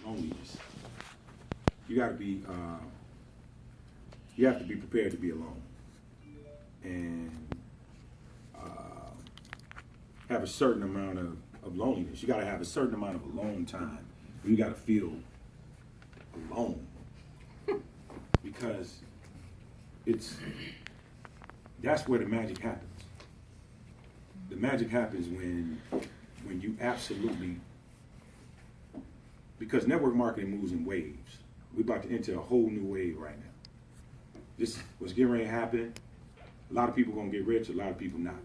loneliness. You have to be prepared to be alone, and have a certain amount of loneliness. You got to have a certain amount of alone time. You got to feel alone, because that's where the magic happens. The magic happens when you absolutely, because network marketing moves in waves. We're about to enter a whole new wave right now. This what's getting ready to happen. A lot of people gonna get rich, a lot of people not.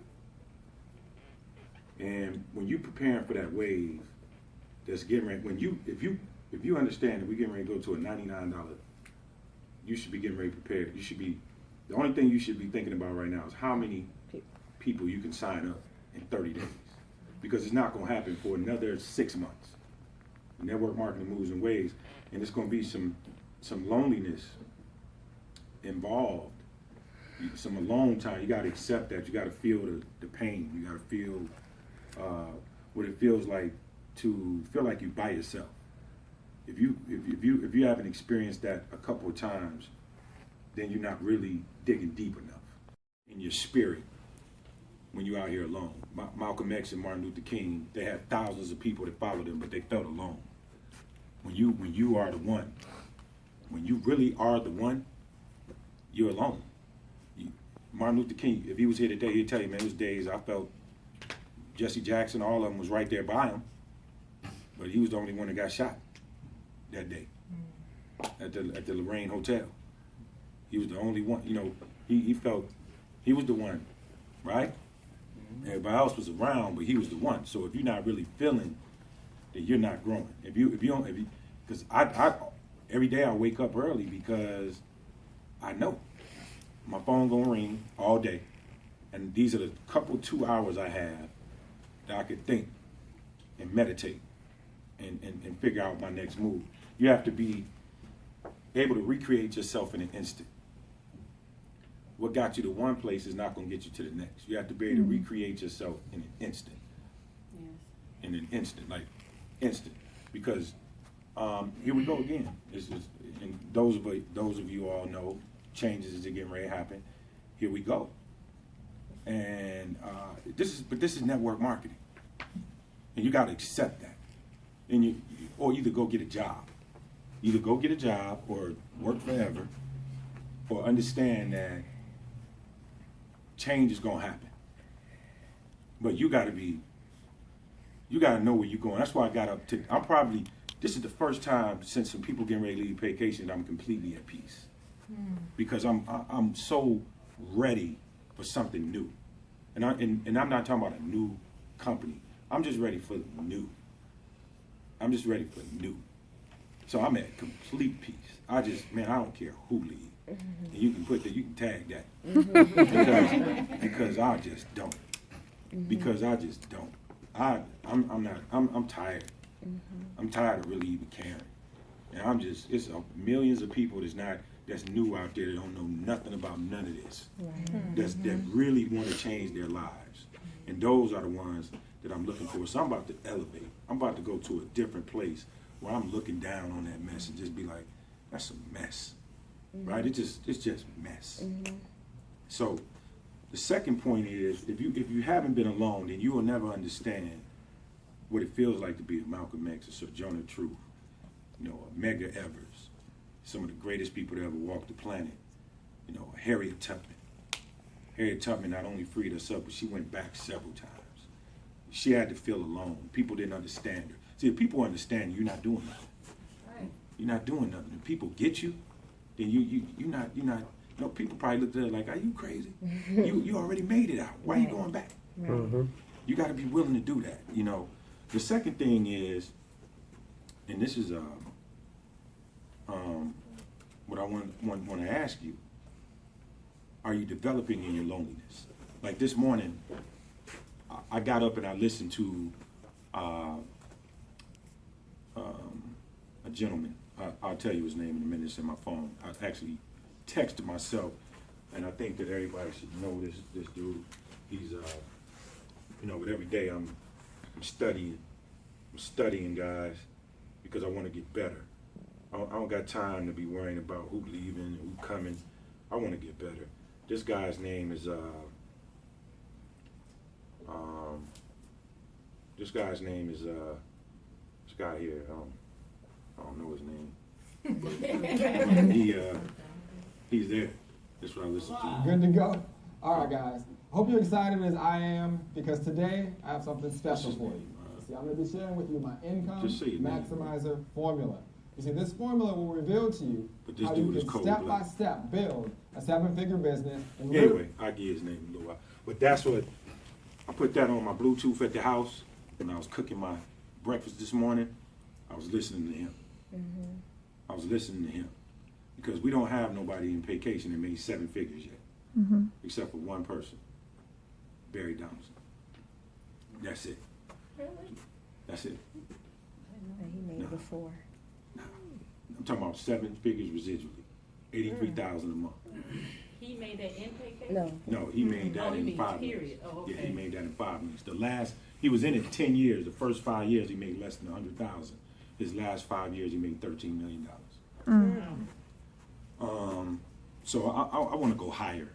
And when you preparing for that wave, that's getting ready. If you understand that we're getting ready to go to a $99, you should be getting ready prepared. The only thing you should be thinking about right now is how many people you can sign up in 30 days, because it's not going to happen for another 6 months. Network marketing moves in waves, and it's going to be some loneliness involved, some alone time. You got to accept that. You got to feel the pain. You got to feel what it feels like to feel like you're by yourself. If you haven't experienced that a couple of times, then you're not really digging deep enough in your spirit when you're out here alone. Malcolm X and Martin Luther King, they had thousands of people that followed them, but they felt alone. When you are the one, when you really are the one, you're alone. Martin Luther King, if he was here today, he'd tell you, man, it was days I felt Jesse Jackson, all of them was right there by him, but he was the only one that got shot that day at the Lorraine Hotel. He was the only one, he felt he was the one, right? Everybody else was around, but he was the one. So if you're not really feeling, then you're not growing. Because I every day I wake up early because I know my phone gonna ring all day, and these are the couple 2 hours I have that I could think and meditate and figure out my next move. You have to be able to recreate yourself in an instant. What got you to one place is not going to get you to the next. You have to be able to recreate yourself in an instant. Yes. In an instant, like instant. Because here we go again. And those of you all know, changes is getting ready to happen. Here we go. And this is network marketing, and you got to accept that. And or either go get a job, or work forever, or understand that change is gonna happen. But you gotta know where you're going. That's why I got up to. This is the first time since some people getting ready to leave vacation that I'm completely at peace, because I'm so ready for something new, and I'm not talking about a new company. I'm just ready for new. So I'm at complete peace. I don't care who leaves. And you can tag that. Because I just don't. I'm tired. I'm tired of really even caring. And it's millions of people that's new out there that don't know nothing about none of this. That really want to change their lives. And those are the ones that I'm looking for. So I'm about to elevate. I'm about to go to a different place where I'm looking down on that mess and just be like, that's a mess, right? It's just mess. So the second point is, if you haven't been alone, then you will never understand what it feels like to be a Malcolm X, a Sojourner Truth, a Medgar Evers, some of the greatest people that ever walked the planet, Harriet Tubman. Harriet Tubman not only freed herself, but she went back several times. She had to feel alone. People didn't understand her. See, if people understand you, you're not doing nothing. Right. You're not doing nothing. If people get you, then you're not. People probably looked at her like, "Are you crazy? You already made it out. Why are you going back?" Right. You got to be willing to do that. The second thing is, and this is what I want to ask you: are you developing in your loneliness? Like this morning, I got up and I listened to a gentleman. I'll tell you his name in a minute. It's in my phone. I actually texted myself, and I think that everybody should know this dude. He's but every day I'm studying guys, because I want to get better. I don't got time to be worrying about who leaving, who coming. I want to get better. This guy's name is this guy here. I don't know his name. He's there. That's what I listen to. Good to go. All right, guys. Hope you're excited as I am, because today I have something special for you. See, I'm going to be sharing with you my income maximizer formula. You see, this formula will reveal to you how you can step-by-step build a 7-figure business. And anyway, I give his name a little while. But that's what, I put that on my Bluetooth at the house when I was cooking my breakfast this morning. I was listening to him. I was listening to him. Because we don't have nobody in vacation that made 7 figures yet. Except for one person, Barry Thompson. That's it. Really? That's it. I didn't know he made before. I'm talking about 7 figures residually, 83,000 a month. He made that intake? No, he made that in 5 period. months. Oh, okay. Yeah, he made that in 5 months. He was in it 10 years. The first 5 years he made less than 100,000. His last 5 years he made $13 million. So I want to go higher.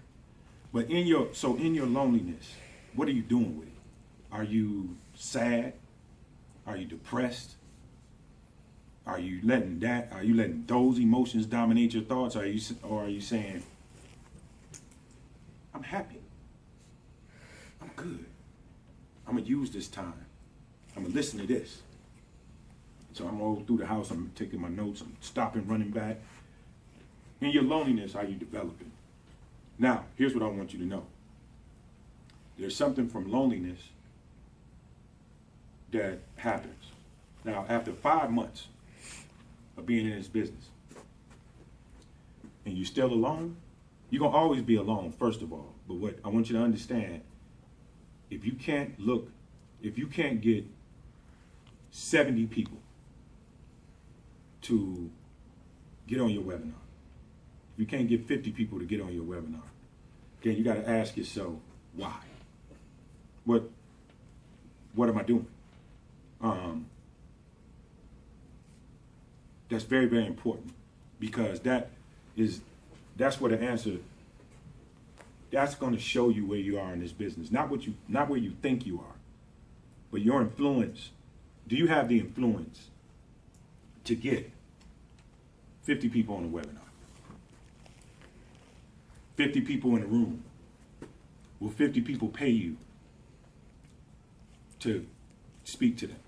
But in your loneliness, what are you doing with it? Are you sad? Are you depressed? Are you letting those emotions dominate your thoughts? Or are you saying, I'm happy, I'm good, I'm gonna use this time, I'm gonna listen to this. So I'm all through the house, I'm taking my notes, I'm stopping, running back. In your loneliness, how you developing? Now, here's what I want you to know. There's something from loneliness that happens. Now, after 5 months of being in this business, and you're still alone, you're gonna always be alone, first of all. But what I want you to understand, if you can't get 70 people to get on your webinar, if you can't get 50 people to get on your webinar, then you gotta ask yourself, why? What am I doing? That's very, very important, because that's where the answer, that's going to show you where you are in this business. Not where you think you are, but your influence. Do you have the influence to get 50 people on the webinar? 50 people in a room. Will 50 people pay you to speak to them?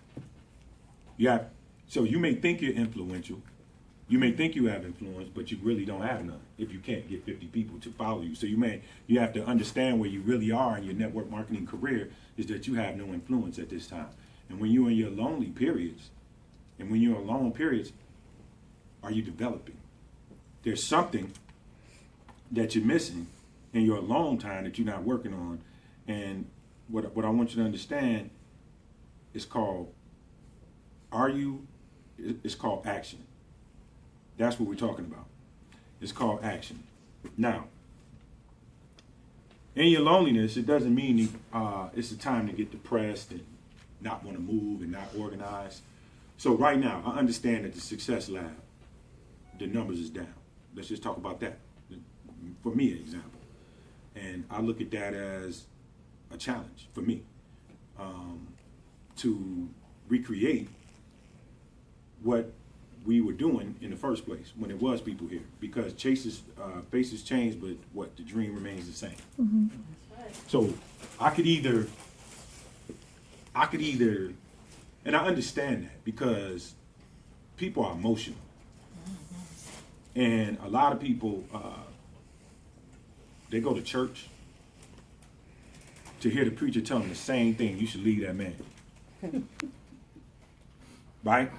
So you may think you're influential, you may think you have influence, but you really don't have none if you can't get 50 people to follow you. So you have to understand where you really are in your network marketing career, is that you have no influence at this time. And when you're in your lonely periods, and when you're in alone periods, are you developing? There's something that you're missing in your alone time that you're not working on. And what I want you to understand is called action. That's what we're talking about. It's called action. Now, in your loneliness, it doesn't mean it's a time to get depressed and not want to move and not organize. So right now, I understand that the SuccessLab, the numbers is down. Let's just talk about that. For me, an example. And I look at that as a challenge for me to recreate what we were doing in the first place when it was people here, because faces change, but what, the dream remains the same. Mm-hmm. So I could either, and I understand that, because people are emotional, and a lot of people, they go to church to hear the preacher tell them the same thing: you should leave that man. Right?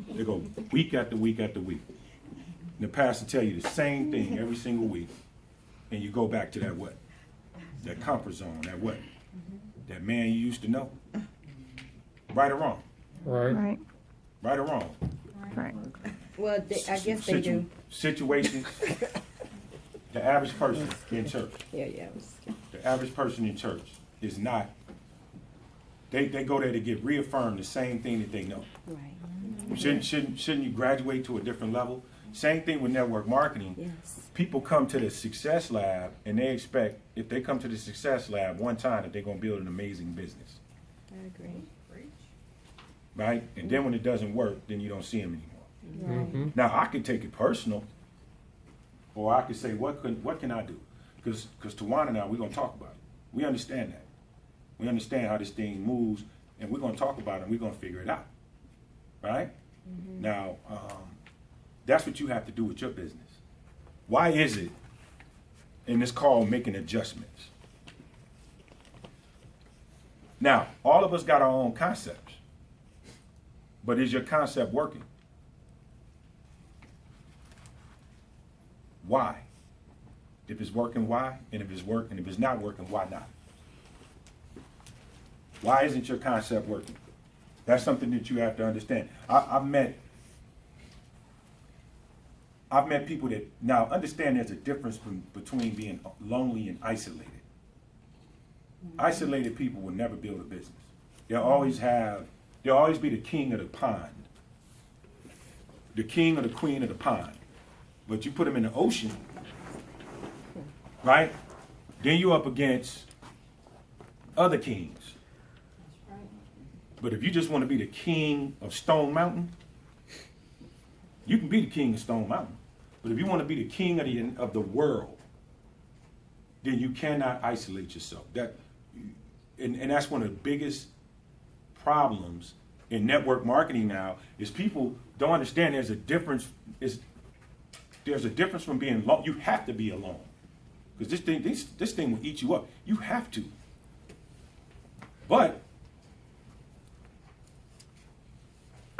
They go week after week after week. And the pastor tell you the same thing every single week. And you go back to that what? That comfort zone, that what? That man you used to know. Right or wrong? Right. Right or wrong? Right. Well, I guess they do. Situations. The average person in church. Yeah. The average person in church is not. They go there to get reaffirmed the same thing that they know. Right. Shouldn't you graduate to a different level? Same thing with network marketing. Yes. People come to the Success Lab and they expect, if they come to the Success Lab one time, that they're going to build an amazing business. I agree. Right? And then when it doesn't work, then you don't see them anymore. Right. Now, I can take it personal, or I could say, what can I do? Because Tawana and I, we're going to talk about it. We understand that. We understand how this thing moves, and we're going to talk about it, and we're going to figure it out. Right? Now, that's what you have to do with your business. Why is it, and it's called making adjustments. Now, all of us got our own concepts, but is your concept working? Why? If it's working, why? And if it's not working, why not? Why isn't your concept working? That's something that you have to understand. I've met people that, now understand there's a difference between being lonely and isolated. Isolated people will never build a business. They'll always be the king of the pond. The king or the queen of the pond. But you put them in the ocean, right? Then you're up against other kings. But if you just want to be the king of Stone Mountain, you can be the king of Stone Mountain. But if you want to be the king of the world, then you cannot isolate yourself. And that's one of the biggest problems in network marketing now, is people don't understand there's a difference. There's a difference from being alone. You have to be alone, because this thing will eat you up. You have to. But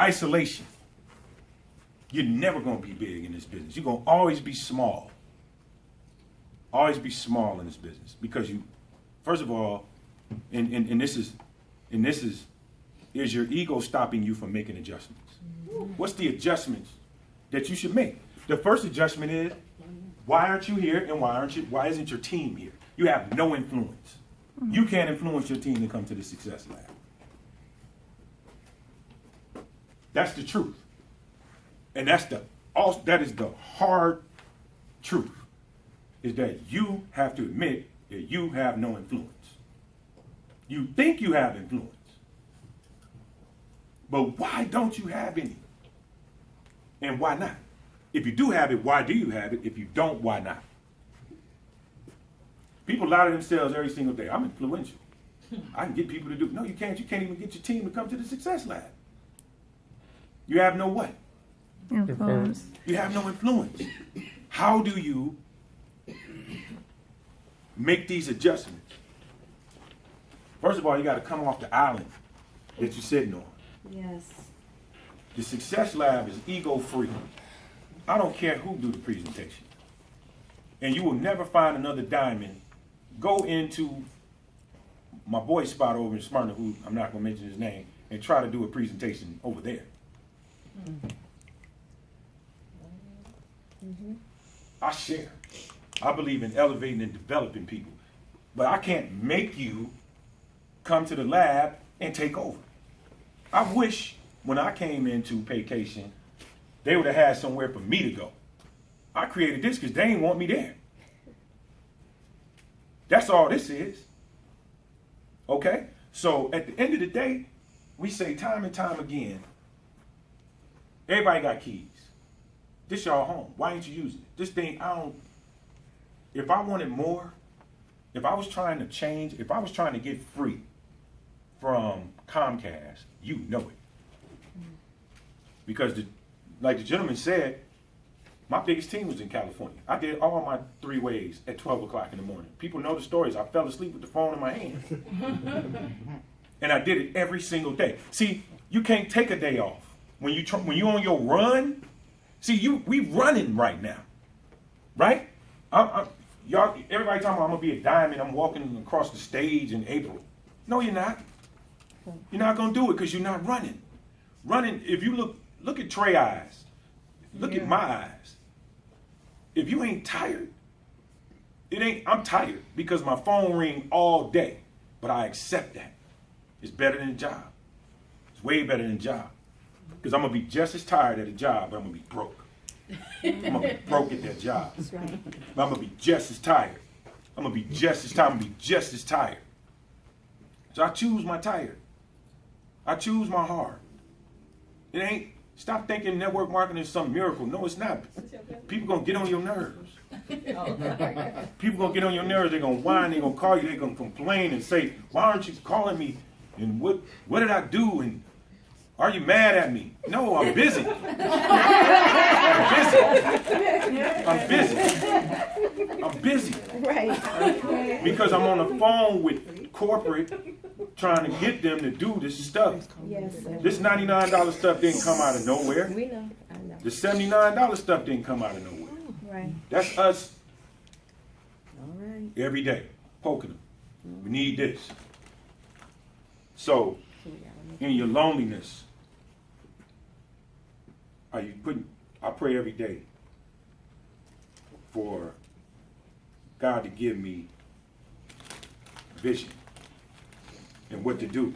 isolation, you're never going to be big in this business. You're going to always be small. Always be small in this business, because you, first of all, and this is your ego stopping you from making adjustments. What's the adjustments that you should make? The first adjustment is, why aren't you here, and why isn't your team here? You have no influence. You can't influence your team to come to the Success Lab. That's the truth. And that is the hard truth, is that you have to admit that you have no influence. You think you have influence, but why don't you have any? And why not? If you do have it, why do you have it? If you don't, why not? People lie to themselves every single day. I'm influential. I can get people to do. No, you can't. You can't even get your team to come to the Success Lab. You have no what? Influence. You have no influence. How do you make these adjustments? First of all, you got to come off the island that you're sitting on. Yes. The Success Lab is ego-free. I don't care who do the presentation. And you will never find another diamond go into my boy spot over in Smyrna, who I'm not going to mention his name, and try to do a presentation over there. I share. I believe in elevating and developing people. But I can't make you come to the lab and take over. I wish when I came into vacation, they would have had somewhere for me to go. I created this because they didn't want me there. That's all this is. Okay? So at the end of the day, we say time and time again, everybody got keys. This y'all home. Why ain't you using it? This thing, if I wanted more, if I was trying to change, if I was trying to get free from Comcast, you know it. Because like the gentleman said, my biggest team was in California. I did all my 3 ways at 12 o'clock in the morning. People know the stories. I fell asleep with the phone in my hand. And I did it every single day. See, you can't take a day off. When you on your run, see, we running right now, right? Y'all, everybody talking about I'm gonna be a diamond. I'm walking across the stage in April. No, you're not. You're not gonna do it because you're not running. Running. If you look at Trey's eyes, look at my eyes. If you ain't tired, I'm tired because my phone ring all day, but I accept that. It's better than a job. It's way better than a job. Because I'm going to be just as tired at a job, but I'm going to be broke. I'm going to be broke at that job. That's right. But I'm going to be just as tired. I'm going to be just as tired. I'm going to be just as tired. So I choose my tired. I choose my hard. It ain't, stop thinking network marketing is some miracle. No, it's not. People going to get on your nerves. People going to get on your nerves. They're going to whine. They're going to call you. They're going to complain and say, why aren't you calling me? And what did I do? And are you mad at me? No, I'm busy. I'm busy. I'm busy. Right. Because I'm on the phone with corporate trying to get them to do this stuff. Yes, sir. This $99 stuff didn't come out of nowhere. We know. I know. The $79 stuff didn't come out of nowhere. Right. That's us All right. every day, poking them. We need this. So, in your loneliness, are you putting, I pray every day for God to give me vision and what to do.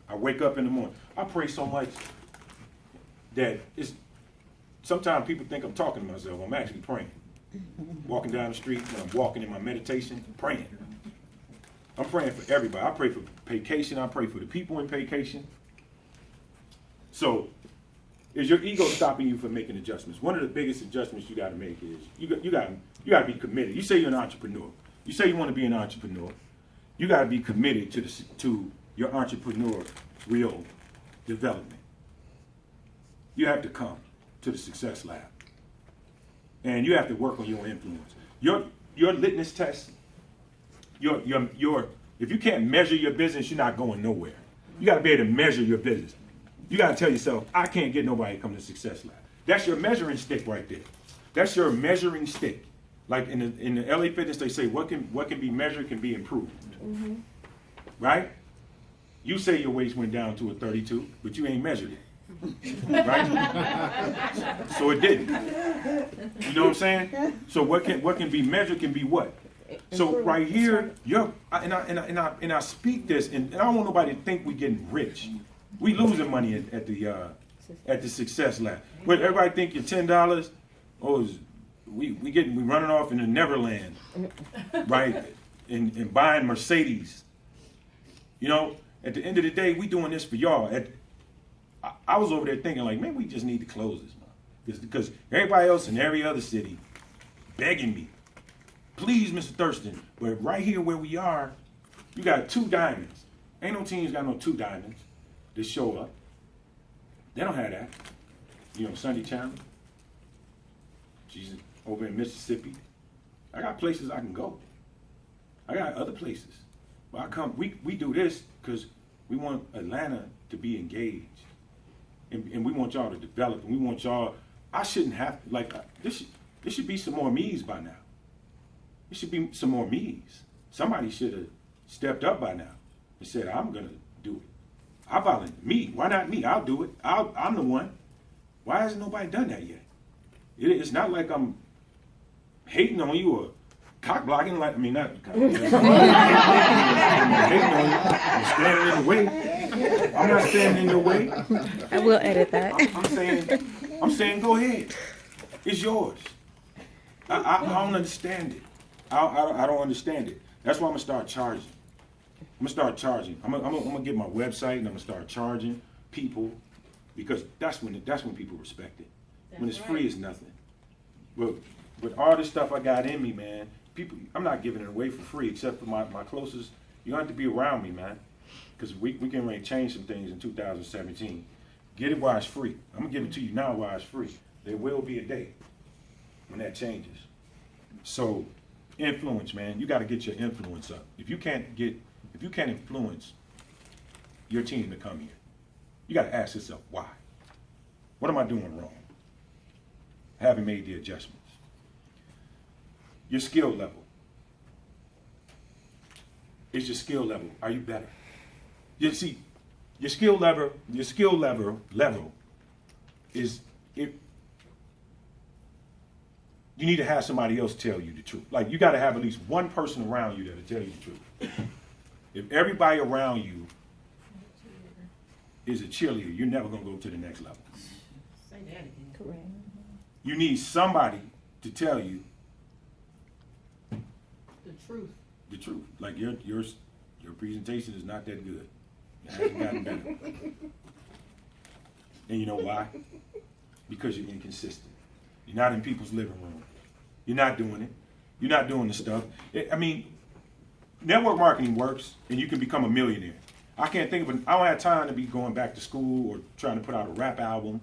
I wake up in the morning. I pray so much that it's, sometimes people think I'm talking to myself. I'm actually praying. Walking down the street, when I'm walking in my meditation, praying. I'm praying for everybody. I pray for vacation. I pray for the people in vacation. So, is your ego stopping you from making adjustments? One of the biggest adjustments you got to make is you got to be committed. You say you're an entrepreneur. You say you want to be an entrepreneur. You got to be committed to your entrepreneur real development. You have to come to the SuccessLab, and you have to work on your influence. Your litmus test. If you can't measure your business, you're not going nowhere. You got to be able to measure your business. You got to tell yourself, I can't get nobody to come to SuccessLab. That's your measuring stick right there. That's your measuring stick. Like in the LA Fitness, they say what can be measured can be improved. Mm-hmm. Right? You say your waist went down to a 32, but you ain't measured it. Right? So it didn't. You know what I'm saying? So what can be measured can be what? So right here, I speak this, and I don't want nobody to think we're getting rich. We losing money at the SuccessLab. Where everybody think you're $10. Oh, we running off in the Neverland, right? And buying Mercedes. You know, at the end of the day, we doing this for y'all. I was over there thinking like, man, we just need to close this, man, because everybody else in every other city begging me, please, Mr. Thurston. But right here where we are, you got 2 diamonds. Ain't no teams got no 2 diamonds to show up. They don't have that. You know, Sunday Channel. She's over in Mississippi. I got places I can go. I got other places. But we do this because we want Atlanta to be engaged. And we want y'all to develop. And we want y'all, I shouldn't have, like, this should be some more me's by now. It should be some more me's. Somebody should have stepped up by now and said, I'm going to do it. I volunteer. Me. Why not me? I'll do it. I'm the one. Why hasn't nobody done that yet? It's not like I'm hating on you or cock blocking. Like, I mean, not cock blocking. I'm hating on you. I'm standing in the way. I'm not standing in your way. I will edit that. I'm saying, go ahead. It's yours. I don't understand it. I don't understand it. That's why I'm gonna start charging. I'm gonna get my website and I'm gonna start charging people, because that's when people respect it. When it's free, it's nothing. But with all this stuff I got in me, man, people, I'm not giving it away for free except for my closest. You have to be around me, man, because we can really change some things in 2017. Get it while it's free. I'm gonna give it to you now while it's free. There will be a day when that changes. So, influence, man. You got to get your influence up. If you can't influence your team to come here, you got to ask yourself why. What am I doing wrong? I haven't made the adjustments. Your skill level. Is your skill level? Are you better? You see, your skill level is if you need to have somebody else tell you the truth. Like, you got to have at least one person around you that'll tell you the truth. If everybody around you is a cheerleader, you're never going to go to the next level. Say that again. Correct. You need somebody to tell you The truth. the truth. Like your presentation is not that good. It hasn't gotten better. And you know why? Because you're inconsistent. You're not in people's living room. You're not doing it. You're not doing the stuff. Network marketing works, and you can become a millionaire. I can't think of it. I don't have time to be going back to school or trying to put out a rap album.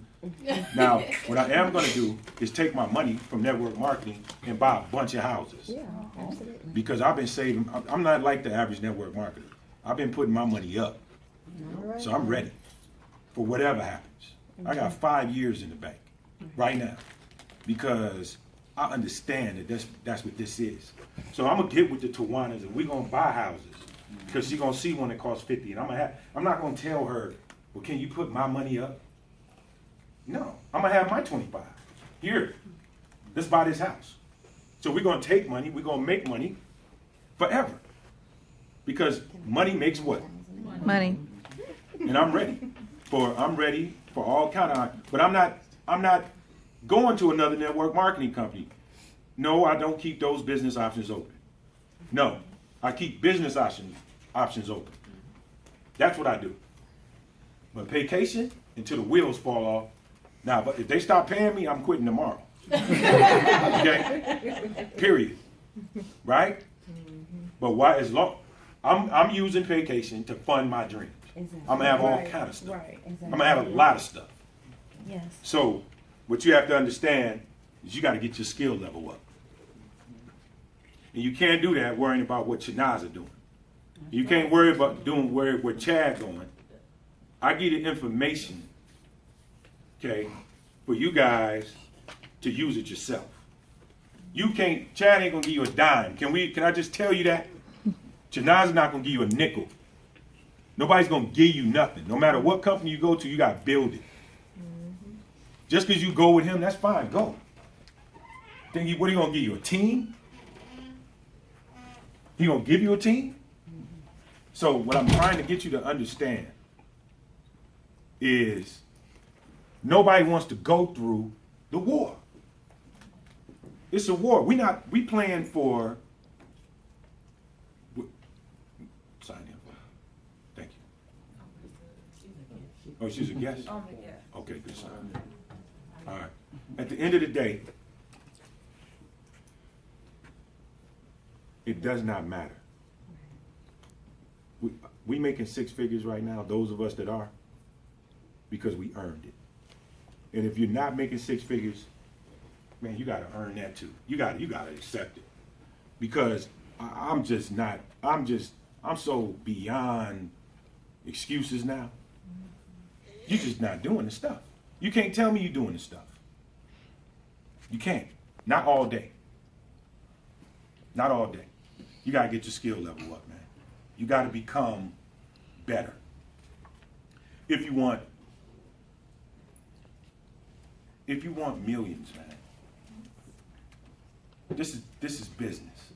Now, what I am going to do is take my money from network marketing and buy a bunch of houses. Yeah, absolutely. Because I've been saving. I'm not like the average network marketer. I've been putting my money up. All right. So I'm ready for whatever happens. I got 5 years in the bank right now because I understand that that's what this is. So I'm gonna get with the Tawanas and we're gonna buy houses because she's gonna see one that costs 50, and I'm not gonna tell her, well, can you put my money up? No, I'm gonna have my 25. Here, let's buy this house. So we're gonna take money, we're gonna make money forever because money makes what? Money. And I'm ready for all kind of. But I'm not going to another network marketing company. No, I don't keep those business options open. No, I keep business options open. That's what I do. But vacation until the wheels fall off. Now, but if they stop paying me, I'm quitting tomorrow. Okay? Period. Right? But why? As long I'm using vacation to fund my dreams. Exactly. I'm gonna have all Right, kind of stuff. right, exactly. I'm gonna have a lot of stuff. Yes. So what you have to understand is you got to get your skill level up. And you can't do that worrying about what Shanaz are doing. You can't worry about doing where Chad's going. I give you information, okay, for you guys to use it yourself. You can't, Chad ain't gonna give you a dime. Can I just tell you that? Shanaz is not gonna give you a nickel. Nobody's gonna give you nothing. No matter what company you go to, you gotta build it. Just because you go with him, that's fine. Go. What are you gonna give you? A team? He gonna give you a team? So what I'm trying to get you to understand is nobody wants to go through the war. It's a war. We playing for. Sign in. Thank you. Oh, she's a guest? Oh my God. Okay, good sign. All right. At the end of the day, it does not matter. We making six figures right now, those of us that are, because we earned it. And if you're not making six figures, man, you gotta earn that too. You gotta accept it. Because I'm so beyond excuses now. You're just not doing the stuff. You can't tell me you're doing the stuff. You can't. Not all day. Not all day. You gotta get your skill level up, man. You gotta become better. If you want millions, man. This is business.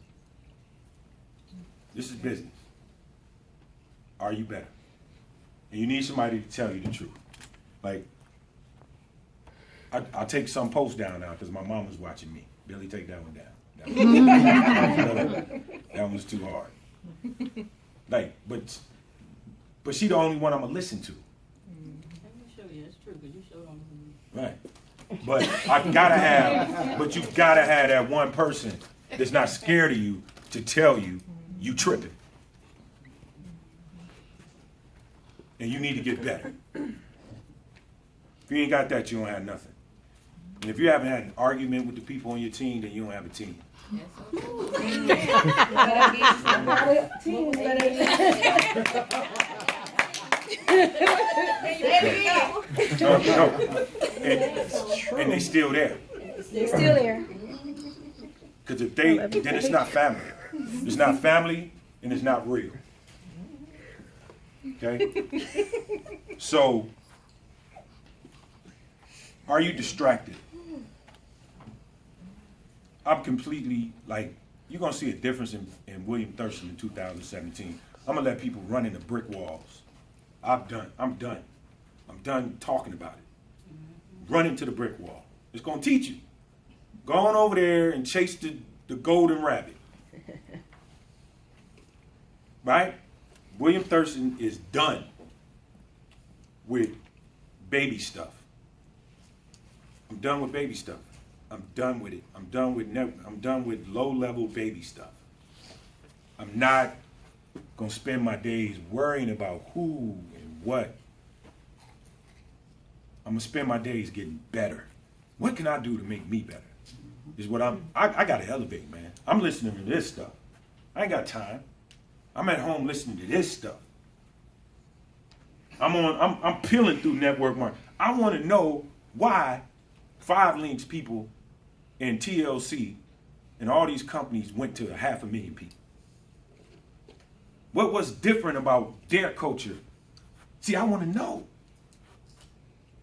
This is business. Are you better? And you need somebody to tell you the truth. Like, I'll take some posts down now because my mama's watching me. Billy, take that one down. That one was too hard. Like, but she the only one I'm gonna listen to. Let me show you. It's true, because you showed on me. Right. But you gotta have that one person that's not scared of you to tell you you tripping. And you need to get better. If you ain't got that, you don't have nothing. And if you haven't had an argument with the people on your team, then you don't have a team. No. And they still there. They're still there. Because if then it's not family. It's not family and it's not real. Okay? So, are you distracted? I'm completely, like, you're going to see a difference in William Thurston in 2017. I'm going to let people run into brick walls. I'm done. I'm done talking about it. Run into the brick wall. It's going to teach you. Go on over there and chase the golden rabbit. Right? William Thurston is done with baby stuff. I'm done with baby stuff. I'm done with it. I'm done with low-level baby stuff. I'm not going to spend my days worrying about who and what. I'm going to spend my days getting better. What can I do to make me better? Is what I got to elevate, man. I'm listening to this stuff. I ain't got time. I'm at home listening to this stuff. I'm peeling through network marketing. I want to know why 5 Links people and TLC and all these companies went to 500,000 people. What was different about their culture? See, I want to know.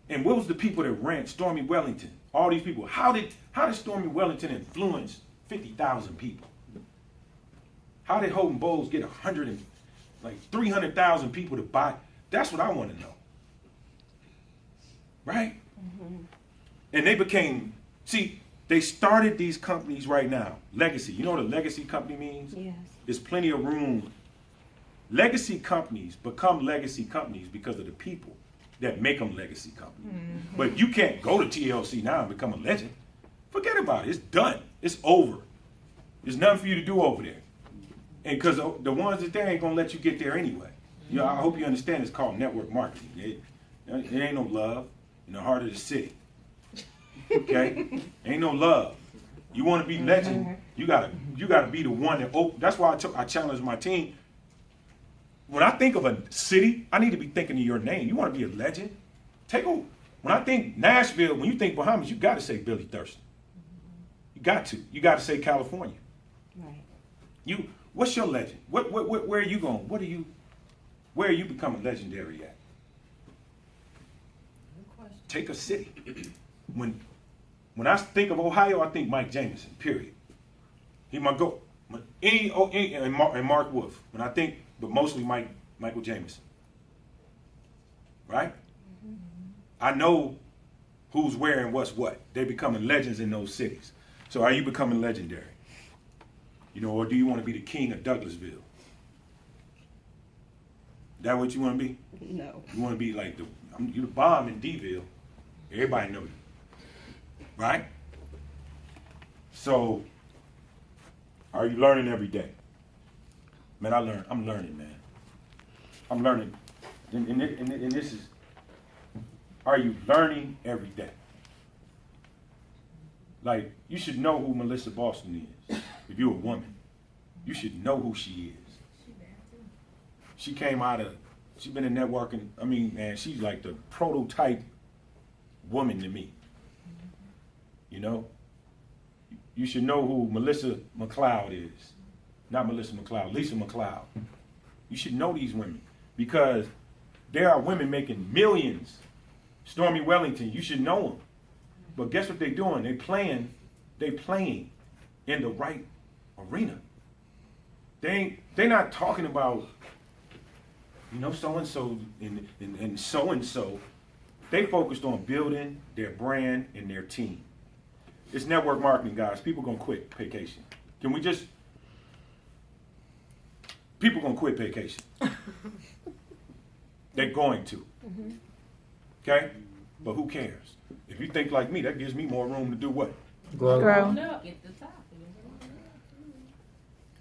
And what was the people that ran Stormy Wellington? All these people. How did Stormy Wellington influence 50,000 people? How did Holden Bowles get 300,000 people to buy? That's what I want to know. Right? Mm-hmm. And they became, see, they started these companies right now. Legacy. You know what a legacy company means? Yes. There's plenty of room. Legacy companies become legacy companies because of the people that make them legacy companies. Mm-hmm. But you can't go to TLC now and become a legend. Forget about it. It's done. It's over. There's nothing for you to do over there. And because the ones that there ain't going to let you get there anyway. You know, I hope you understand it's called network marketing. It ain't no love in the heart of the city. Okay? Ain't no love. You want to be legend, you gotta be the one that open. That's why I challenge my team. When I think of a city, I need to be thinking of your name. You want to be a legend? When I think Nashville, when you think Bahamas, you got to say Billy Thurston. You got to. You got to say California. Right. What's your legend? Where are you going? Where are you becoming legendary at? Take a city. When I think of Ohio, I think Mike Jameson, period. He my go. And Mark Wolf. When I think, but mostly Michael Jameson. Right? Mm-hmm. I know who's where and what's what. They're becoming legends in those cities. So are you becoming legendary? You know, or do you want to be the king of Douglasville? That what you want to be? No. You want to be like you the bomb in D-ville. Everybody know you. Right? So, are you learning every day? Man, I'm learning, man. I'm learning. And this is, are you learning every day? Like, you should know who Melissa Boston is. If you're a woman, you should know who she is. She came she's been in networking. I mean, man, she's like the prototype woman to me. You know? You should know who Melissa McLeod is. Not Melissa McLeod, Lisa McLeod. You should know these women because there are women making millions. Stormy Wellington, you should know them. But guess what they're doing? They're playing in the right arena. They're not talking about, you know, so-and-so and so-and-so. They focused on building their brand and their team. It's network marketing, guys. People gonna quit vacation. Can we just? People gonna quit vacation. They're going to. Mm-hmm. Okay? But who cares? If you think like me, that gives me more room to do what? Grow.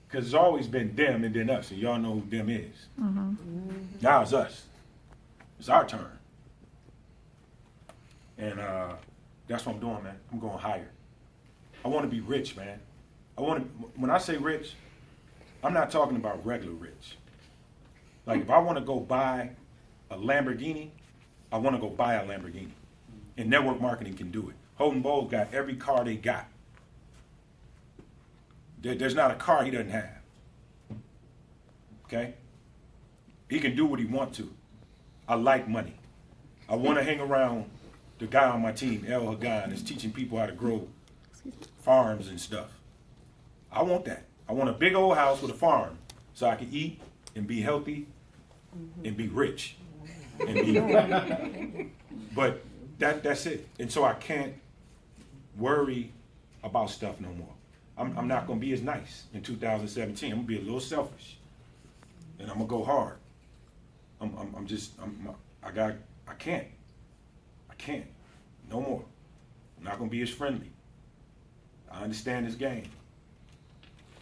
Because it's always been them and then us, and y'all know who them is. Mm-hmm. Now it's us. It's our turn. And that's what I'm doing, man. I'm going higher. I want to be rich, man. When I say rich, I'm not talking about regular rich. Like if I want to go buy a Lamborghini, I want to go buy a Lamborghini. And network marketing can do it. Holden Bowles got every car they got. There's not a car he doesn't have. Okay? He can do what he wants to. I like money. I want to hang around the guy on my team, El Hagan, is teaching people how to grow farms and stuff. I want that. I want a big old house with a farm so I can eat and be healthy and be rich. But that's it. And so I can't worry about stuff no more. I'm not going to be as nice in 2017. I'm going to be a little selfish, and I'm going to go hard. I can't. No more. I'm not going to be as friendly. I understand this game.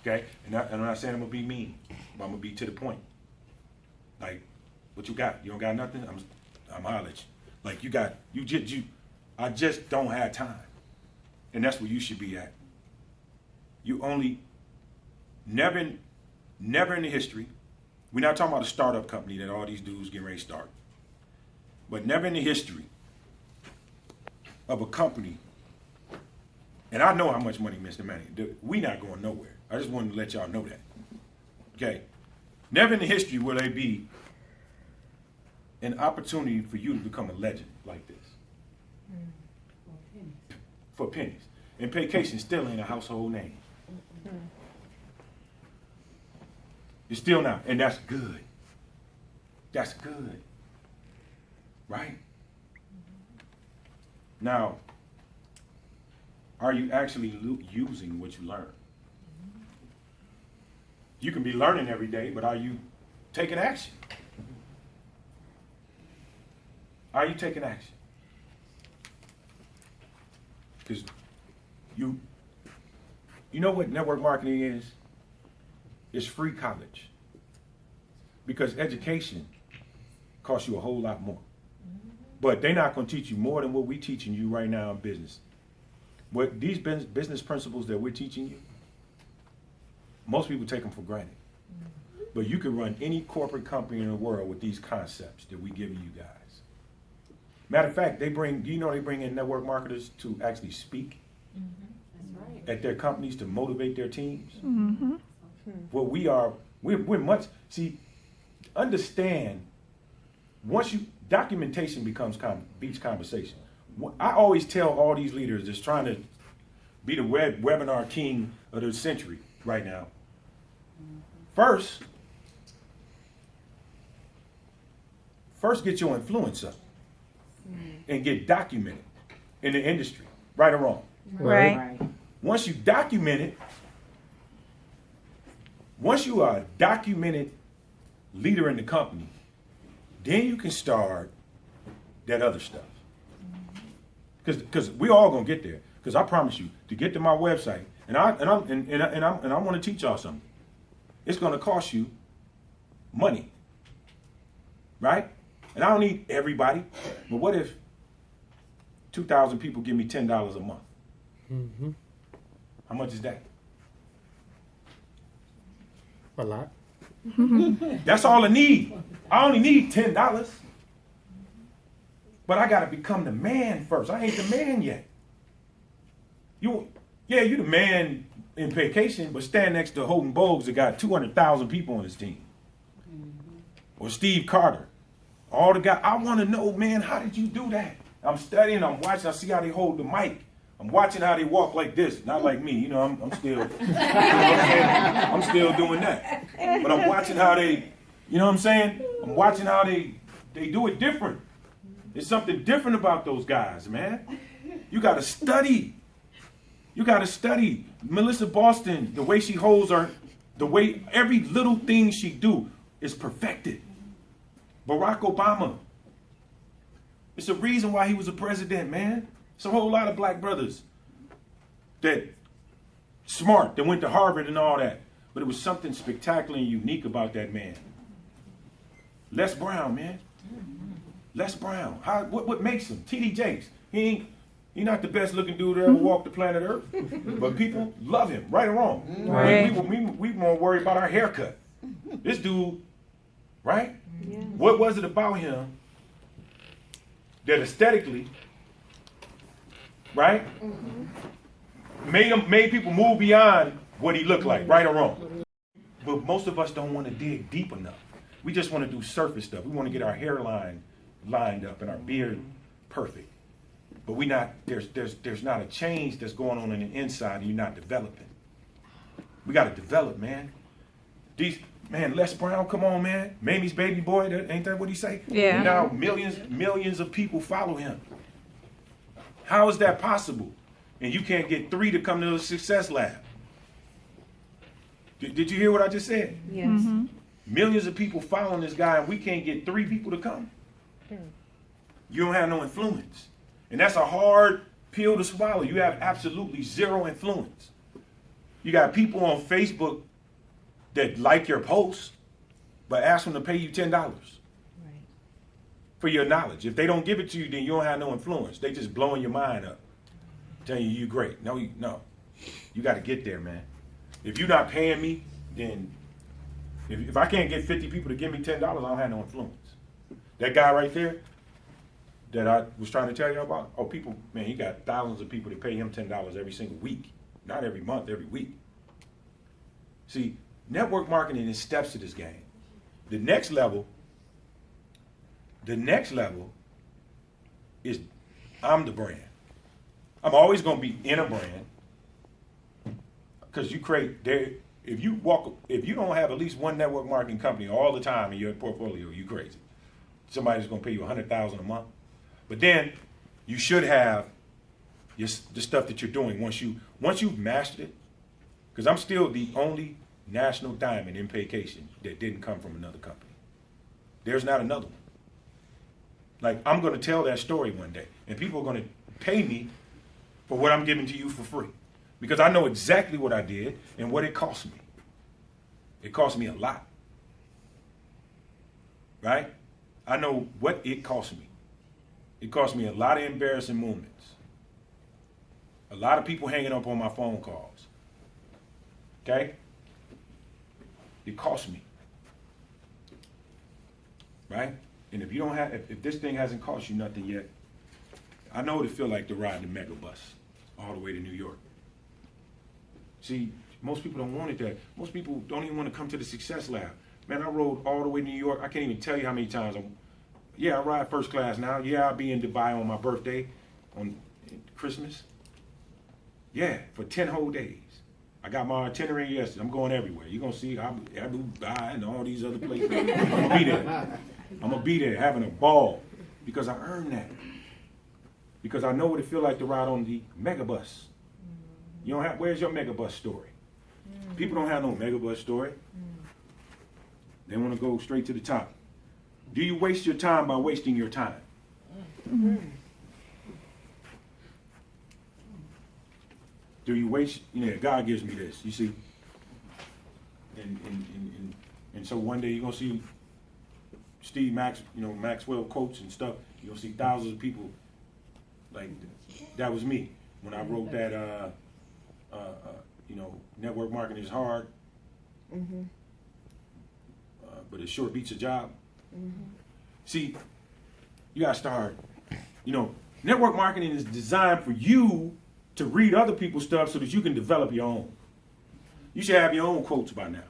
Okay? And I'm not saying I'm going to be mean, but I'm going to be to the point. Like, what you got? You don't got nothing? I'm holler at you. Like, I just don't have time. And that's where you should be at. You only, never in the history, we're not talking about a startup company that all these dudes getting ready to start, but never in the history of a company, and I know how much money Mr. Manning, we not going nowhere. I just wanted to let y'all know that. Okay? Never in the history will there be an opportunity for you to become a legend like this. For pennies. And Vacation still ain't a household name. It's still not, and that's good. That's good. Right? Now, are you actually using what you learn? You can be learning every day, but are you taking action? Are you taking action? Because you know what network marketing is? It's free college. Because education costs you a whole lot more. But they're not going to teach you more than what we're teaching you right now in business. What these business principles that we're teaching you, most people take them for granted. But you can run any corporate company in the world with these concepts that we're giving you guys. Matter of fact, they bring in network marketers to actually speak at their companies to motivate their teams. Well, we're much, understand, once documentation beats conversation. I always tell all these leaders that's trying to be the webinar king of the century right now, first get your influence up and get documented in the industry, right or wrong. Right. Once you document it, once you are a documented leader in the company, then you can start that other stuff. Because we all gonna get there. Because I promise you, to get to my website, and I want to teach y'all something. It's gonna cost you money, right? And I don't need everybody, but what if 2,000 people give me $10 a month? Mm-hmm. How much is that? A lot. That's all I need. I only need $10. But I gotta become the man first. I ain't the man yet. You the man in Vacation, but stand next to Holden Bogues that got 200,000 people on his team. Or Steve Carter. All the guys. I wanna know, man, how did you do that? I'm studying, I'm watching, I see how they hold the mic. I'm watching how they walk like this, not like me. I'm still, I'm still doing that. But I'm watching how they, I'm watching how they do it different. There's something different about those guys, man. You got to study. Melissa Boston, the way she holds her, the way every little thing she do is perfected. Barack Obama. It's a reason why he was a president, man. It's a whole lot of black brothers that smart, that went to Harvard and all that. But it was something spectacular and unique about that man. Les Brown, man. Les Brown. What makes him? T.D. Jakes. He's not the best looking dude that ever walked the planet Earth. But people love him, right or wrong. Right. We more worried about our haircut. This dude, right? Yeah. What was it about him that aesthetically, right, made people move beyond what he looked like, right or wrong? But most of us don't want to dig deep enough. We just want to do surface stuff. We want to get our hairline lined up and our beard perfect. But there's not a change that's going on the inside and you're not developing. We got to develop, man. Man, Les Brown, come on, man. Mamie's baby boy, ain't that what he say? Yeah. And now millions of people follow him. How is that possible? And you can't get 3 to come to the Success Lab. Did you hear what I just said? Yes. Mm-hmm. Millions of people following this guy, and we can't get 3 people to come. You don't have no influence. And that's a hard pill to swallow. You have absolutely zero influence. You got people on Facebook that like your posts, but ask them to pay you $10 for your knowledge. If they don't give it to you, then you don't have no influence. They just blowing your mind up, telling you great. No. You got to get there, man. If you're not paying me, then if I can't get 50 people to give me $10, I don't have no influence. That guy right there that I was trying to tell you about, people, man, he got thousands of people that pay him $10 every single week. Not every month, every week. See, network marketing is steps to this game. The next level is I'm the brand. I'm always going to be in a brand because you create there. If you don't have at least one network marketing company all the time in your portfolio, you crazy. Somebody's going to pay you $100,000 a month. But then you should have the stuff that you're doing once you've mastered it. Because I'm still the only national diamond in vacation that didn't come from another company. There's not another one. Like, I'm going to tell that story one day, and people are going to pay me for what I'm giving to you for free. Because I know exactly what I did and what it cost me. It cost me a lot. Right? I know what it cost me. It cost me a lot of embarrassing moments. A lot of people hanging up on my phone calls. Okay? It cost me. Right? And if this thing hasn't cost you nothing yet, I know what it feels like to ride the mega bus all the way to New York. See, most people don't want it that. Most people don't even want to come to the Success Lab. Man, I rode all the way to New York. I can't even tell you how many times. I ride first class now. Yeah, I'll be in Dubai on my birthday, on Christmas. Yeah, for 10 whole days. I got my itinerary yesterday. I'm going everywhere. You're going to see Abu Dhabi and all these other places. I'm going to be there. I'm going to be there having a ball because I earned that. Because I know what it feels like to ride on the megabus. You don't have, where's your megabus story? People don't have no megabus story. They want to go straight to the top. Do you waste your time by wasting your time? Do you waste, God gives me this, you see. And so one day you're going to see Steve Maxwell quotes and stuff. You're going to see thousands of people like that was me when I wrote that, network marketing is hard, but a short beats a job. See, you got to start, network marketing is designed for you to read other people's stuff so that you can develop your own. You should have your own quotes by now.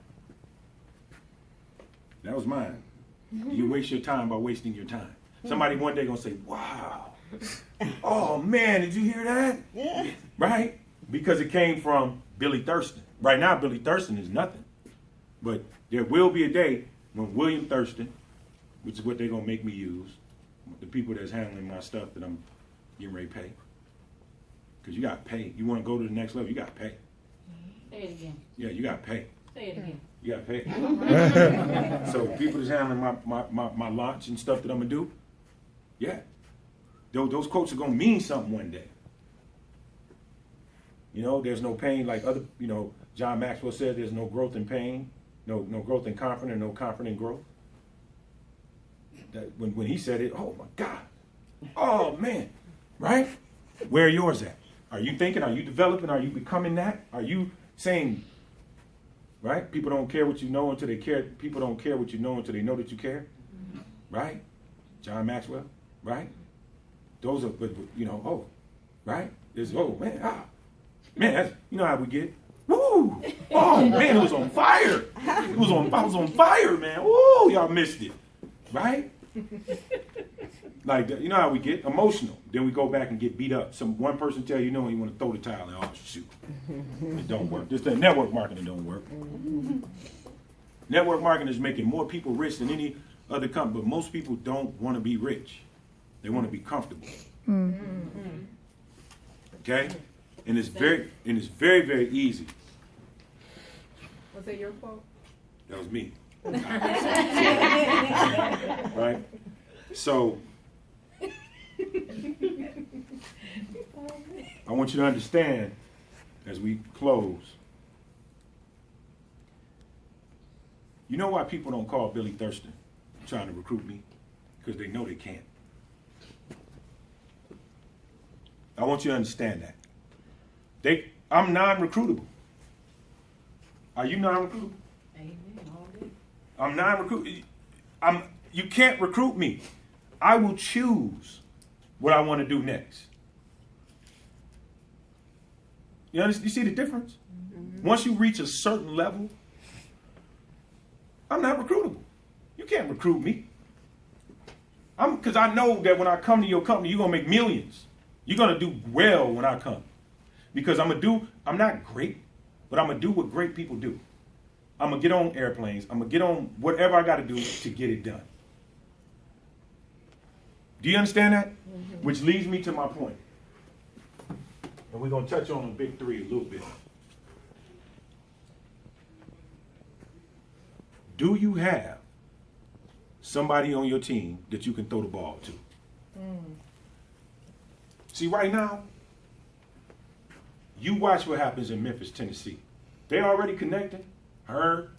That was mine. You waste your time by wasting your time. Somebody one day gonna say, wow, oh man, did you hear that? Yeah. Right? Because it came from Billy Thurston. Right now, Billy Thurston is nothing. But there will be a day when William Thurston, which is what they're gonna make me use, the people that's handling my stuff that I'm getting ready to pay. Because you got to pay. You want to go to the next level, you got to pay. Say it again. Yeah, you got to pay. Say it again. You got to pay. So people that's handling my launch and stuff that I'm going to do, yeah. Those quotes are going to mean something one day. There's no pain like other, John Maxwell said there's no growth in pain, no growth in confidence, no confident growth. That when he said it, oh my God. Oh man. Right? Where are yours at? Are you thinking? Are you developing? Are you becoming that? Are you saying, right? People don't care what you know until they care. People don't care what you know until they know that you care. Right? John Maxwell, right? Those are, right? There's, man, that's, how we get. Woo! Oh man, it was on fire. I was on fire, man. Woo! Y'all missed it. Right? Like, how we get emotional. Then we go back and get beat up. One person tell you no, and you want to throw the towel and shoot. It don't work. This thing, network marketing don't work. Network marketing is making more people rich than any other company, but most people don't want to be rich. They want to be comfortable. Okay? And it's very, very easy. Was that your quote? That was me. Right? So, I want you to understand as we close. You know why people don't call Billy Thurston trying to recruit me? Because they know they can't. I want you to understand that. I'm non-recruitable. Are you non-recruitable? Amen. All day. I'm non-recruitable. You can't recruit me. I will choose what I want to do next. You see the difference? Mm-hmm. Once you reach a certain level, I'm not recruitable. You can't recruit me. Because I know that when I come to your company, you're going to make millions. You're going to do well when I come. Because I'm not great, but I'm going to do what great people do. I'm going to get on airplanes. I'm going to get on whatever I got to do to get it done. Do you understand that? Mm-hmm. Which leads me to my point. And we're going to touch on the big three a little bit. Do you have somebody on your team that you can throw the ball to? See, right now, you watch what happens in Memphis, Tennessee. They already connected. All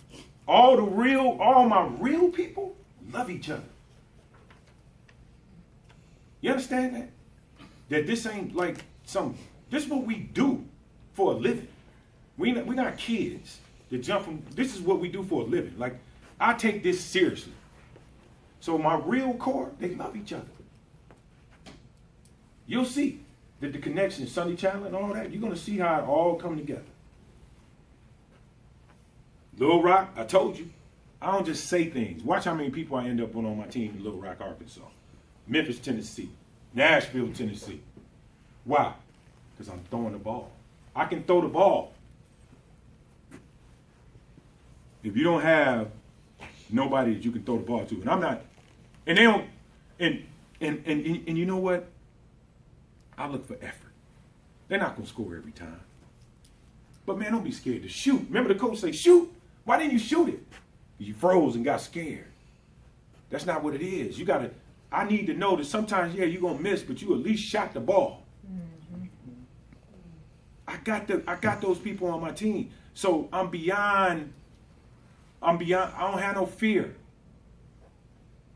my real people love each other. You understand that? That this ain't like this is what we do for a living. We're not kids that jump from, this is what we do for a living. Like, I take this seriously. So my real core, they love each other. You'll see that the connection, Sunday Channel and all that, you're going to see how it all come together. Little Rock, I told you, I don't just say things. Watch how many people I end up on my team in Little Rock, Arkansas. Memphis, Tennessee. Nashville, Tennessee. Why? Because I'm throwing the ball. I can throw the ball. If you don't have nobody that you can throw the ball to, and I'm not, and they don't, and you know what? I look for effort. They're not going to score every time. But man, don't be scared to shoot. Remember the coach say, shoot. Why didn't you shoot it? You froze and got scared. That's not what it is. I need to know that sometimes, yeah, you're going to miss, but you at least shot the ball. Mm-hmm. I got those people on my team. So I'm beyond, I don't have no fear.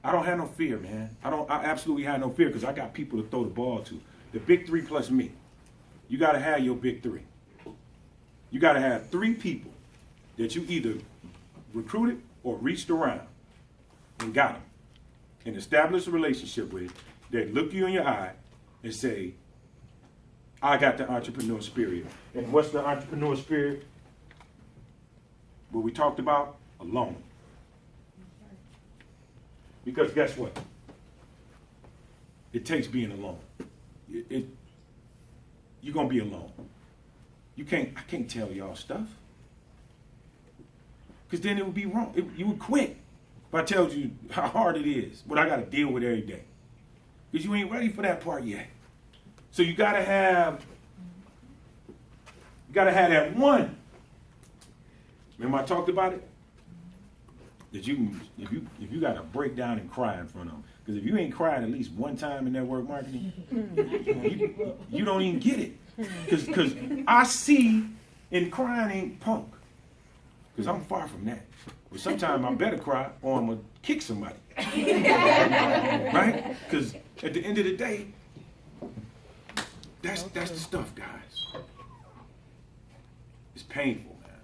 I don't have no fear, man. I absolutely have no fear because I got people to throw the ball to. The big three plus me. You got to have your big three. You got to have 3 people that you either recruited or reached around and got them and established a relationship with that look you in your eye and say, I got the entrepreneur spirit. And what's the entrepreneur spirit? What we talked about? Alone. Because guess what? It takes being alone. You're going to be alone. I can't tell y'all stuff. Because then it would be wrong. You would quit if I told you how hard it is, what I got to deal with every day. Because you ain't ready for that part yet. So you got to have that one. Remember I talked about it? That if you got to break down and cry in front of them. Because if you ain't cried at least one time in network marketing, you don't even get it. Because I see in crying ain't punk. Because I'm far from that. But sometimes I better cry or I'm going to kick somebody. Right? Because at the end of the day, that's the stuff, guys. It's painful, man.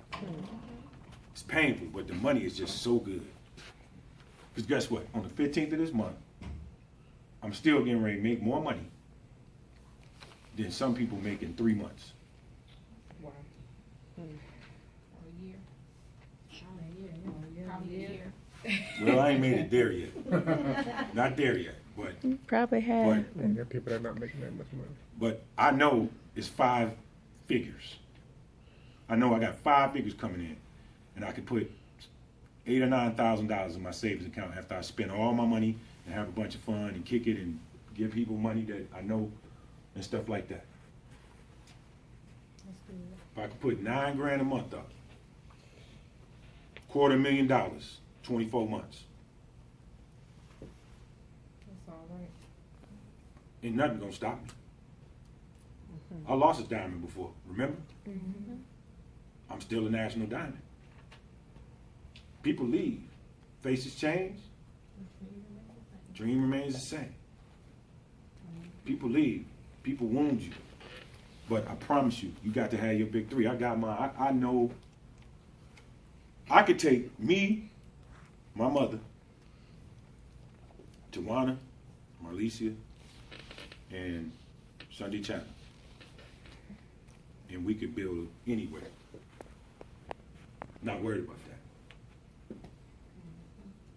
It's painful, but the money is just so good. Because guess what? On the 15th of this month, I'm still getting ready to make more money than some people make in 3 months. Wow. A year. Probably a year. Well, I ain't made it there yet. Not there yet, but Probably have. Yeah, there are people that are not making that much money. But I know it's 5 figures. I know I got 5 figures coming in, and I could put $8,000 or $9,000 in my savings account after I spend all my money and have a bunch of fun and kick it and give people money that I know and stuff like that. If I could put $9 grand a month up, $250,000, 24 months. That's all right. Ain't nothing gonna stop me. I lost a diamond before, remember? I'm still a national diamond. People leave, faces change, dream remains the same. People leave, people wound you, but I promise you, you got to have your big three. I got mine. I know I could take me, my mother, Tawana, Marlicia, and Sunday Channel, and we could build anywhere. Not worried about that.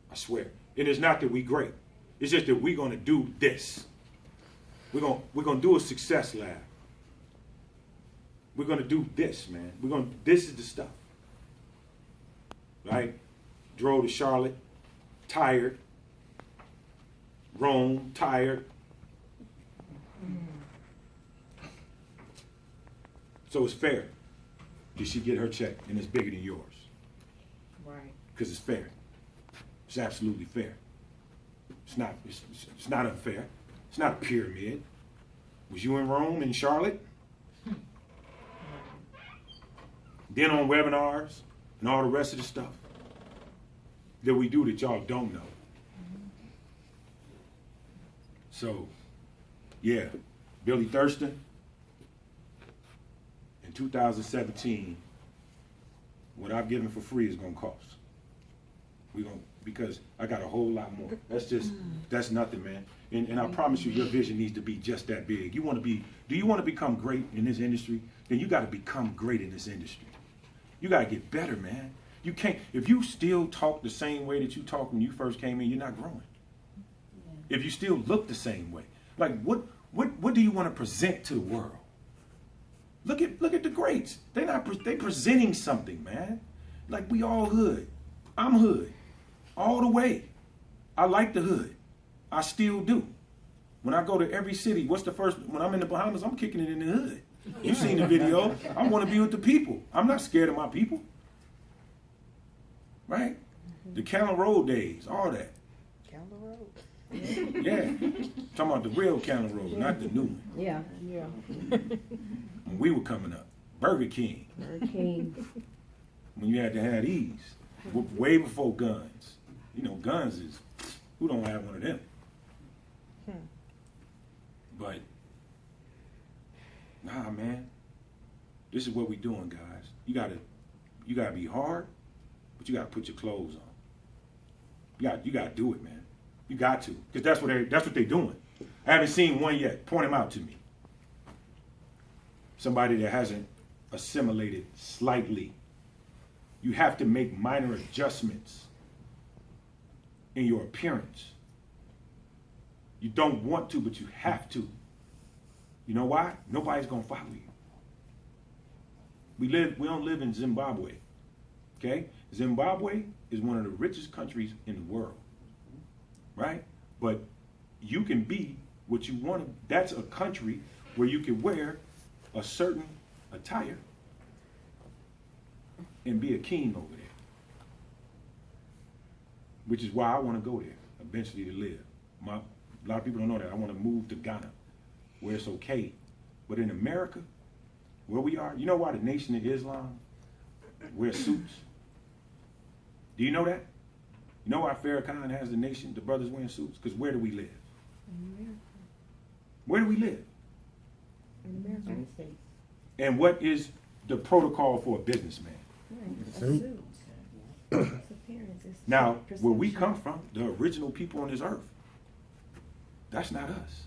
I swear. And it's not that we great. It's just that we're gonna do this. We're gonna do a SuccessLab. We're gonna do this, man. This is the stuff. Right? Drove to Charlotte, tired. Rome, tired. So it's fair. Did she get her check and it's bigger than yours? Right. Because it's fair. It's absolutely fair. It's not unfair. It's not a pyramid. Was you in Rome, in Charlotte? Then on webinars and all the rest of the stuff that we do that y'all don't know. So, yeah, Billy Thurston, in 2017, what I've given for free is gonna cost. Because I got a whole lot more. That's nothing, man. And I promise you, your vision needs to be just that big. Do you want to become great in this industry? Then you got to become great in this industry. You got to get better, man. You can't, if you still talk the same way that you talked when you first came in, you're not growing. If you still look the same way, like what do you want to present to the world? Look at the greats. They presenting something, man. Like we all hood. I'm hood, all the way. I like the hood. I still do. When I go to every city, when I'm in the Bahamas, I'm kicking it in the hood. You've seen the video. I want to be with the people. I'm not scared of my people. Right? The Cannon Road days, all that. Down the road. Yeah. Talking about the real Cannon Road, not the new one. Yeah. Yeah. When we were coming up. Burger King. When you had to have these. Way before guns. You know, guns is, who don't have one of them? But, nah, man. This is what we doing, guys. You gotta be hard, but you gotta put your clothes on. You gotta do it, man. You got to, because that's what they're doing. I haven't seen one yet. Point them out to me. Somebody that hasn't assimilated slightly. You have to make minor adjustments in your appearance. You don't want to, but you have to. You know why? Nobody's gonna follow you. We don't live in Zimbabwe. Okay? Zimbabwe is one of the richest countries in the world. Right? But you can be what you want to. That's a country where you can wear a certain attire and be a king over there. Which is why I want to go there, eventually to live. A lot of people don't know that. I want to move to Ghana, where it's okay. But in America, where we are, you know why the Nation of Islam wears suits? Do you know that? You know why Farrakhan has the nation, the brothers wearing suits? Because where do we live? In America. Where do we live? In America. And what is the protocol for a businessman? Right. Now, where we come from, the original people on this earth, that's not us.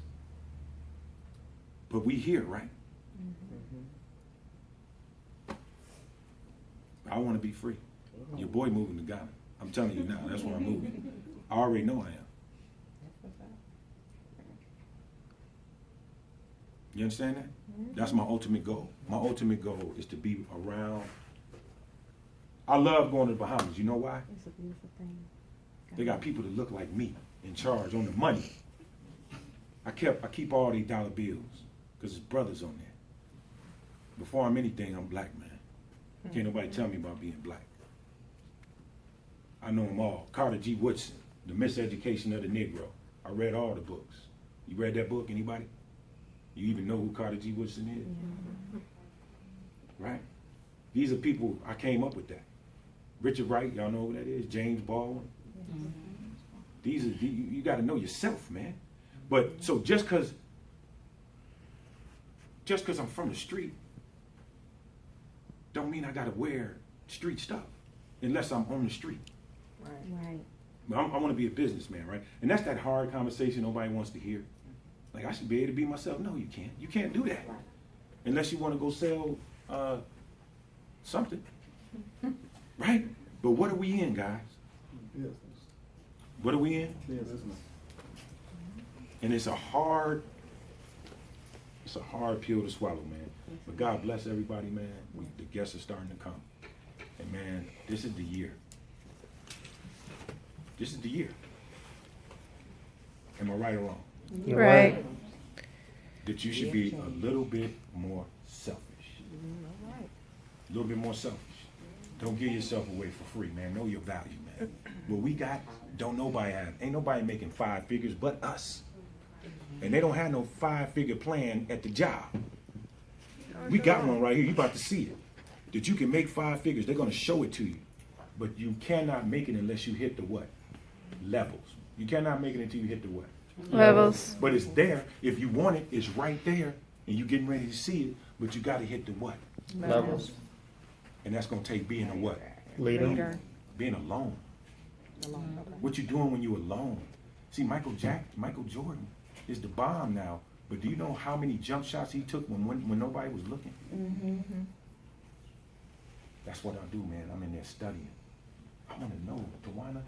But we here, right? I want to be free. Your boy moving to Ghana. I'm telling you now, that's where I'm moving. I already know I am. You understand that? That's my ultimate goal. My ultimate goal is to be around. I love going to the Bahamas. You know why? It's a beautiful thing. They got people that look like me in charge on the money. I keep all these dollar bills because it's brothers on there. Before I'm anything, I'm black, man. Can't nobody tell me about being black. I know them all. Carter G. Woodson, The Miseducation of the Negro. I read all the books. You read that book, anybody? You even know who Carter G. Woodson is? Right? These are people, I came up with that. Richard Wright, y'all know who that is? James Baldwin. These are, you got to know yourself, man. But so just cause I'm from the street, don't mean I got to wear street stuff unless I'm on the street. Right. I want to be a businessman, right? And that's that hard conversation nobody wants to hear. Like, I should be able to be myself. No, you can't. You can't do that unless you want to go sell something, right? But what are we in, guys? Business. What are we in? Business. And it's a hard pill to swallow, man. But God bless everybody, man. The guests are starting to come. And man, this is the year. This is the year. Am I right or wrong? Right. That you should be a little bit more selfish. A little bit more selfish. Don't give yourself away for free, man. Know your value, man. What we got, don't nobody have. Ain't nobody making 5 figures but us. And they don't have no 5-figure plan at the job. We got one right here. You about to see it. That you can make 5 figures. They're going to show it to you. But you cannot make it unless you hit the what? Levels. You cannot make it until you hit the what? Levels. But it's there. If you want it, it's right there. And you're getting ready to see it. But you got to hit the what? Levels. And that's going to take being a what? Leader. Being alone. What you doing when you're alone? See, Michael Jordan is the bomb now. But do you know how many jump shots he took when nobody was looking? That's what I do, man. I'm in there studying. I want to know, Tawana,